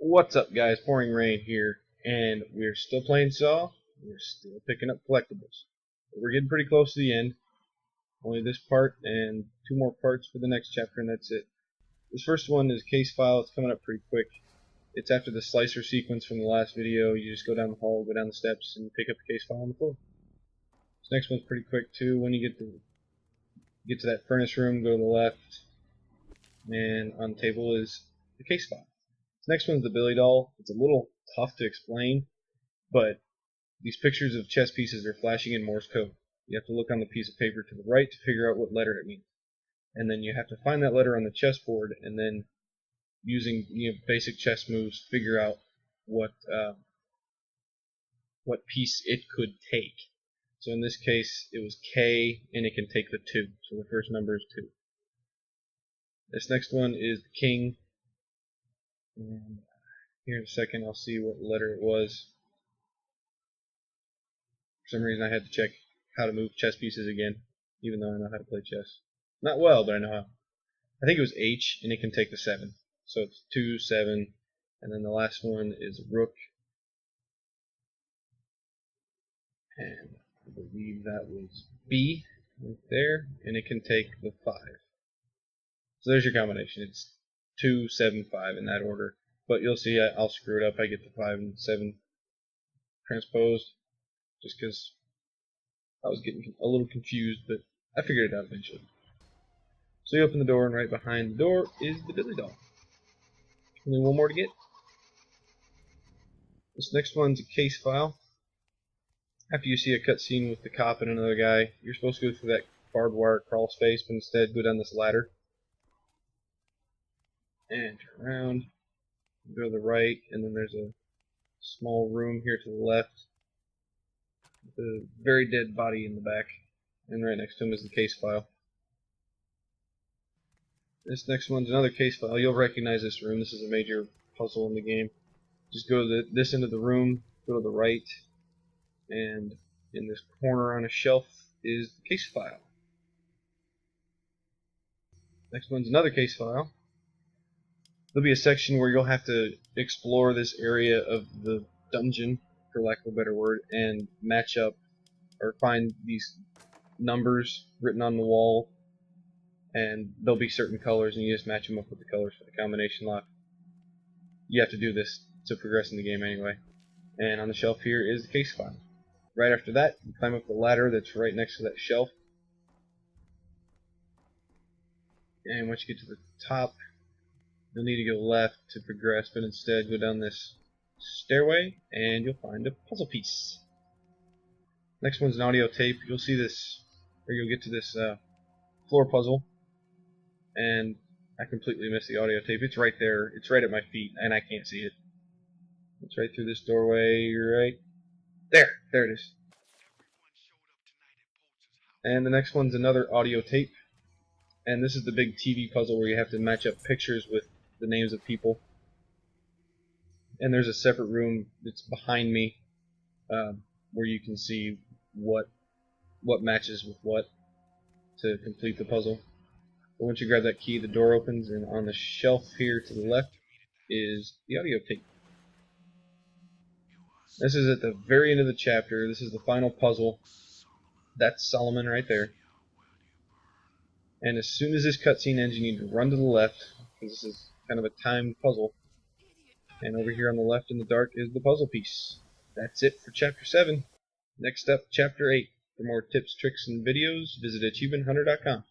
What's up, guys? Pouring Rain here, and we're still playing Saw. We're still picking up collectibles. We're getting pretty close to the end. Only this part and two more parts for the next chapter, and that's it. This first one is a case file. It's coming up pretty quick. It's after the slicer sequence from the last video. You just go down the hall, go down the steps, and pick up the case file on the floor. This next one's pretty quick too. When you get to that furnace room, go to the left, and on the table is the case file. This next one's the Billy doll. It's a little tough to explain, but these pictures of chess pieces are flashing in Morse code. You have to look on the piece of paper to the right to figure out what letter it means. And then you have to find that letter on the chessboard, and then using basic chess moves, figure out what piece it could take. So in this case, it was K, and it can take the 2. So the first number is 2. This next one is the king. And here in a second, I'll see what letter it was. For some reason, I had to check how to move chess pieces again, even though I know how to play chess. Not well, but I know how. I think it was H, and it can take the 7. So it's 2, 7, and then the last one is rook. And I believe that was B right there, and it can take the 5. So there's your combination. It's 2, 7, 5 in that order. But you'll see I'll screw it up. I get the 5 and 7 transposed just because I was getting a little confused, but I figured it out eventually. So you open the door, and right behind the door is the Billy doll. Only one more to get. This next one's a case file. After you see a cutscene with the cop and another guy, you're supposed to go through that barbed wire crawl space, but instead go down this ladder. And turn around. Go to the right, and then there's a small room here to the left. With a very dead body in the back. And right next to him is the case file. This next one's another case file. You'll recognize this room. This is a major puzzle in the game. Just go to this end of the room, go to the right, and in this corner on a shelf is the case file. Next one's another case file. There'll be a section where you'll have to explore this area of the dungeon, for lack of a better word, and match up or find these numbers written on the wall, and there'll be certain colors, and you just match them up with the colors for the combination lock. You have to do this to progress in the game anyway. And on the shelf here is the case file. Right after that, you climb up the ladder that's right next to that shelf. And once you get to the top, you'll need to go left to progress, but instead go down this stairway and you'll find a puzzle piece. Next one's an audio tape. You'll see this, or you'll get to this floor puzzle, and I completely missed the audio tape. It's right there. It's right at my feet, and I can't see it. It's right through this doorway, right there. There it is. And the next one's another audio tape, and this is the big TV puzzle where you have to match up pictures with the names of people. And there's a separate room that's behind me where you can see what matches with what to complete the puzzle. But once you grab that key, the door opens, and on the shelf here to the left is the audio tape. This is at the very end of the chapter. This is the final puzzle. That's Solomon right there. And as soon as this cutscene ends, you need to run to the left, because this is kind of a timed puzzle. And over here on the left in the dark is the puzzle piece. That's it for Chapter 7. Next up, Chapter 8. For more tips, tricks, and videos, visit achievementhunter.com.